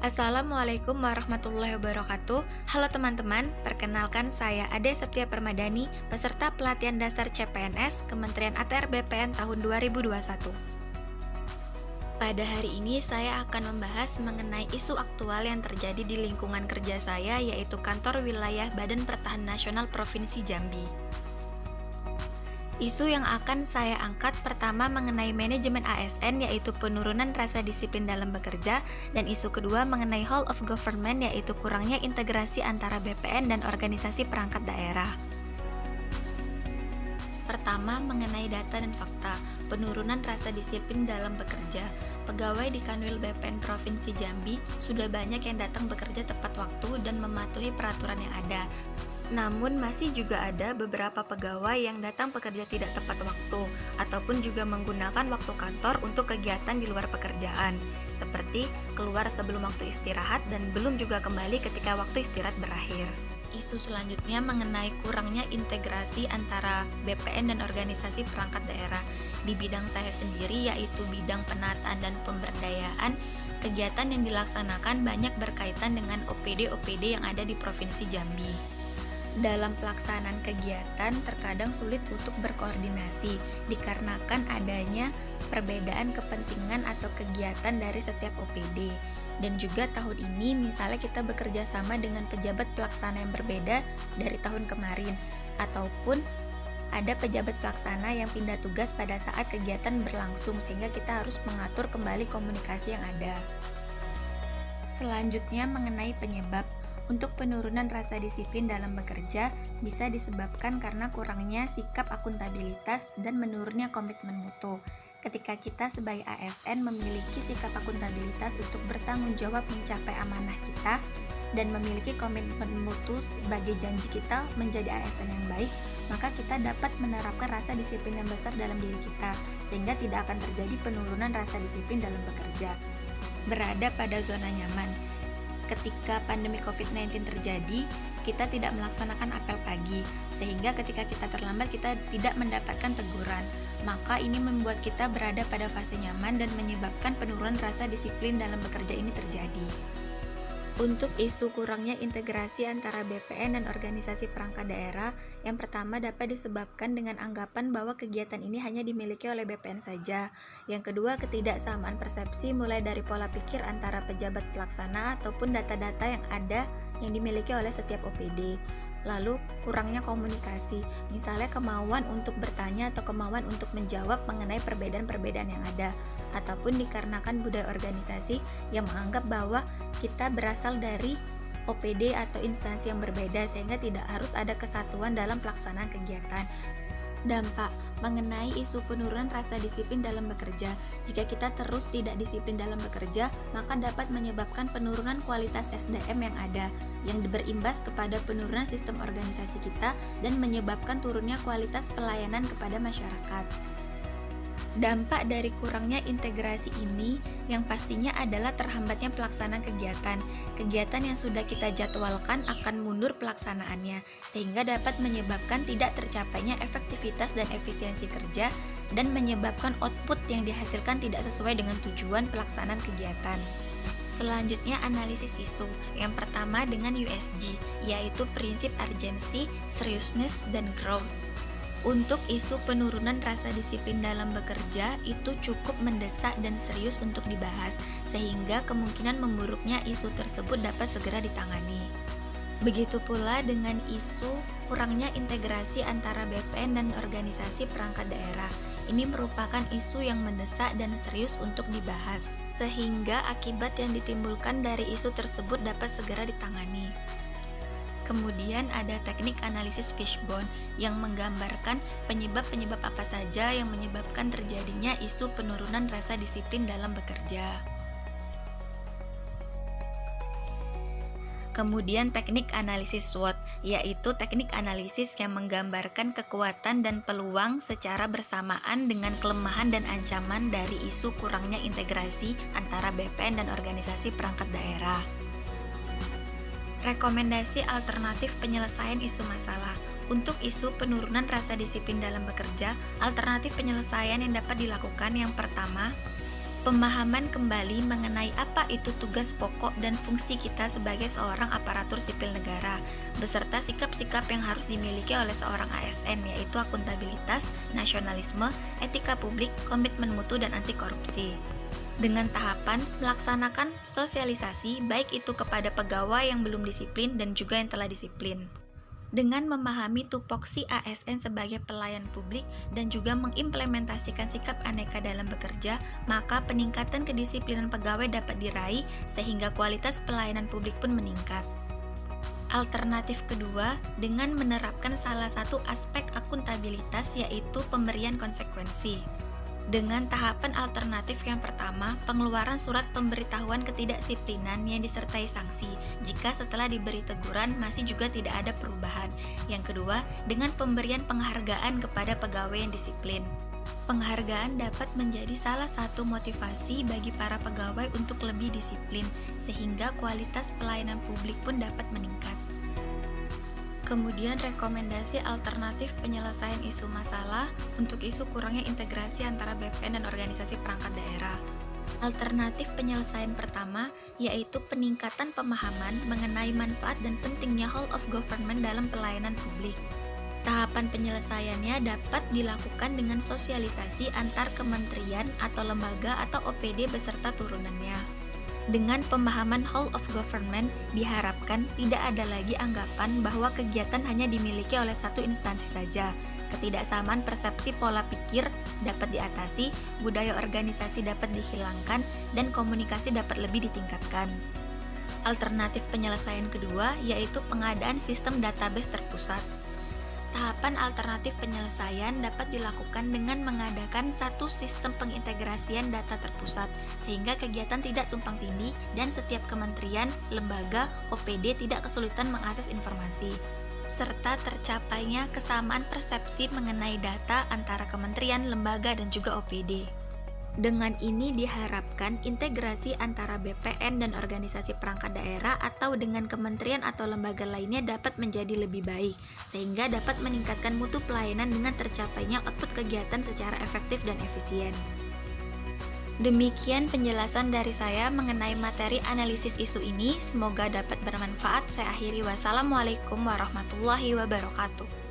Assalamualaikum warahmatullahi wabarakatuh. Halo teman-teman, perkenalkan saya Ade Septia Permadani, peserta pelatihan dasar CPNS Kementerian ATR BPN tahun 2021. Pada hari ini saya akan membahas mengenai isu aktual yang terjadi di lingkungan kerja saya, yaitu Kantor Wilayah Badan Pertahanan Nasional Provinsi Jambi. Isu yang akan saya angkat pertama mengenai manajemen ASN, yaitu penurunan rasa disiplin dalam bekerja, dan isu kedua mengenai whole of government, yaitu kurangnya integrasi antara BPN dan organisasi perangkat daerah. Pertama, mengenai data dan fakta, penurunan rasa disiplin dalam bekerja. Pegawai di Kanwil BPN Provinsi Jambi sudah banyak yang datang bekerja tepat waktu dan mematuhi peraturan yang ada. Namun masih juga ada beberapa pegawai yang datang bekerja tidak tepat waktu ataupun juga menggunakan waktu kantor untuk kegiatan di luar pekerjaan, seperti keluar sebelum waktu istirahat dan belum juga kembali ketika waktu istirahat berakhir. Isu selanjutnya mengenai kurangnya integrasi antara BPN dan organisasi perangkat daerah. Di bidang saya sendiri, yaitu bidang penataan dan pemberdayaan, kegiatan yang dilaksanakan banyak berkaitan dengan OPD-OPD yang ada di Provinsi Jambi. Dalam pelaksanaan kegiatan terkadang sulit untuk berkoordinasi dikarenakan adanya perbedaan kepentingan atau kegiatan dari setiap OPD. Dan juga tahun ini misalnya kita bekerja sama dengan pejabat pelaksana yang berbeda dari tahun kemarin, ataupun ada pejabat pelaksana yang pindah tugas pada saat kegiatan berlangsung, sehingga kita harus mengatur kembali komunikasi yang ada. Selanjutnya mengenai penyebab. Untuk penurunan rasa disiplin dalam bekerja bisa disebabkan karena kurangnya sikap akuntabilitas dan menurunnya komitmen mutu. Ketika kita sebagai ASN memiliki sikap akuntabilitas untuk bertanggung jawab mencapai amanah kita dan memiliki komitmen mutu sebagai janji kita menjadi ASN yang baik, maka kita dapat menerapkan rasa disiplin yang besar dalam diri kita, sehingga tidak akan terjadi penurunan rasa disiplin dalam bekerja. Berada pada zona nyaman. Ketika pandemi COVID-19 terjadi, kita tidak melaksanakan apel pagi, sehingga ketika kita terlambat kita tidak mendapatkan teguran. Maka ini membuat kita berada pada fase nyaman dan menyebabkan penurunan rasa disiplin dalam bekerja ini terjadi. Untuk isu kurangnya integrasi antara BPN dan organisasi perangkat daerah, yang pertama dapat disebabkan dengan anggapan bahwa kegiatan ini hanya dimiliki oleh BPN saja. Yang kedua, ketidaksamaan persepsi mulai dari pola pikir antara pejabat pelaksana ataupun data-data yang ada yang dimiliki oleh setiap OPD. Lalu, kurangnya komunikasi, misalnya kemauan untuk bertanya atau kemauan untuk menjawab mengenai perbedaan-perbedaan yang ada, ataupun dikarenakan budaya organisasi yang menganggap bahwa kita berasal dari OPD atau instansi yang berbeda, sehingga tidak harus ada kesatuan dalam pelaksanaan kegiatan. Dampak mengenai isu penurunan rasa disiplin dalam bekerja. Jika kita terus tidak disiplin dalam bekerja, maka dapat menyebabkan penurunan kualitas SDM yang ada, yang berimbas kepada penurunan sistem organisasi kita dan menyebabkan turunnya kualitas pelayanan kepada masyarakat. Dampak dari kurangnya integrasi ini yang pastinya adalah terhambatnya pelaksanaan kegiatan. Kegiatan yang sudah kita jadwalkan akan mundur pelaksanaannya, sehingga dapat menyebabkan tidak tercapainya efektivitas dan efisiensi kerja dan menyebabkan output yang dihasilkan tidak sesuai dengan tujuan pelaksanaan kegiatan. Selanjutnya analisis isu. Yang pertama dengan USG, yaitu prinsip urgency, seriousness, dan growth. Untuk isu penurunan rasa disiplin dalam bekerja itu cukup mendesak dan serius untuk dibahas, sehingga kemungkinan memburuknya isu tersebut dapat segera ditangani. Begitu pula dengan isu kurangnya integrasi antara BPN dan organisasi perangkat daerah. Ini merupakan isu yang mendesak dan serius untuk dibahas, sehingga akibat yang ditimbulkan dari isu tersebut dapat segera ditangani. Kemudian ada teknik analisis fishbone yang menggambarkan penyebab-penyebab apa saja yang menyebabkan terjadinya isu penurunan rasa disiplin dalam bekerja. Kemudian teknik analisis SWOT, yaitu teknik analisis yang menggambarkan kekuatan dan peluang secara bersamaan dengan kelemahan dan ancaman dari isu kurangnya integrasi antara BPN dan organisasi perangkat daerah. Rekomendasi alternatif penyelesaian isu masalah. Untuk isu penurunan rasa disiplin dalam bekerja, alternatif penyelesaian yang dapat dilakukan yang pertama, Pemahaman kembali mengenai apa itu tugas pokok dan fungsi kita sebagai seorang aparatur sipil negara, beserta sikap-sikap yang harus dimiliki oleh seorang ASN, yaitu akuntabilitas, nasionalisme, etika publik, komitmen mutu, dan anti korupsi. Dengan tahapan melaksanakan sosialisasi baik itu kepada pegawai yang belum disiplin dan juga yang telah disiplin. Dengan memahami tupoksi ASN sebagai pelayan publik dan juga mengimplementasikan sikap aneka dalam bekerja, maka peningkatan kedisiplinan pegawai dapat diraih sehingga kualitas pelayanan publik pun meningkat. Alternatif kedua, dengan menerapkan salah satu aspek akuntabilitas yaitu pemberian konsekuensi. Dengan tahapan alternatif yang pertama, pengeluaran surat pemberitahuan ketidaksiplinan yang disertai sanksi jika setelah diberi teguran masih juga tidak ada perubahan. Yang kedua, dengan pemberian penghargaan kepada pegawai yang disiplin. Penghargaan dapat menjadi salah satu motivasi bagi para pegawai untuk lebih disiplin, sehingga kualitas pelayanan publik pun dapat meningkat. Kemudian rekomendasi alternatif penyelesaian isu masalah untuk isu kurangnya integrasi antara BPN dan organisasi perangkat daerah. Alternatif penyelesaian pertama yaitu peningkatan pemahaman mengenai manfaat dan pentingnya whole of government dalam pelayanan publik. Tahapan penyelesaiannya dapat dilakukan dengan sosialisasi antar kementerian atau lembaga atau OPD beserta turunannya. Dengan pemahaman whole of government, diharapkan tidak ada lagi anggapan bahwa kegiatan hanya dimiliki oleh satu instansi saja. Ketidaksamaan persepsi pola pikir dapat diatasi, budaya organisasi dapat dihilangkan, dan komunikasi dapat lebih ditingkatkan. Alternatif penyelesaian kedua yaitu pengadaan sistem database terpusat. Tahapan alternatif penyelesaian dapat dilakukan dengan mengadakan satu sistem pengintegrasian data terpusat, sehingga kegiatan tidak tumpang tindih dan setiap kementerian, lembaga, OPD tidak kesulitan mengakses informasi, serta tercapainya kesamaan persepsi mengenai data antara kementerian, lembaga, dan juga OPD. Dengan ini diharapkan integrasi antara BPN dan organisasi perangkat daerah atau dengan kementerian atau lembaga lainnya dapat menjadi lebih baik, sehingga dapat meningkatkan mutu pelayanan dengan tercapainya output kegiatan secara efektif dan efisien. Demikian penjelasan dari saya mengenai materi analisis isu ini, semoga dapat bermanfaat. Saya akhiri, wassalamualaikum warahmatullahi wabarakatuh.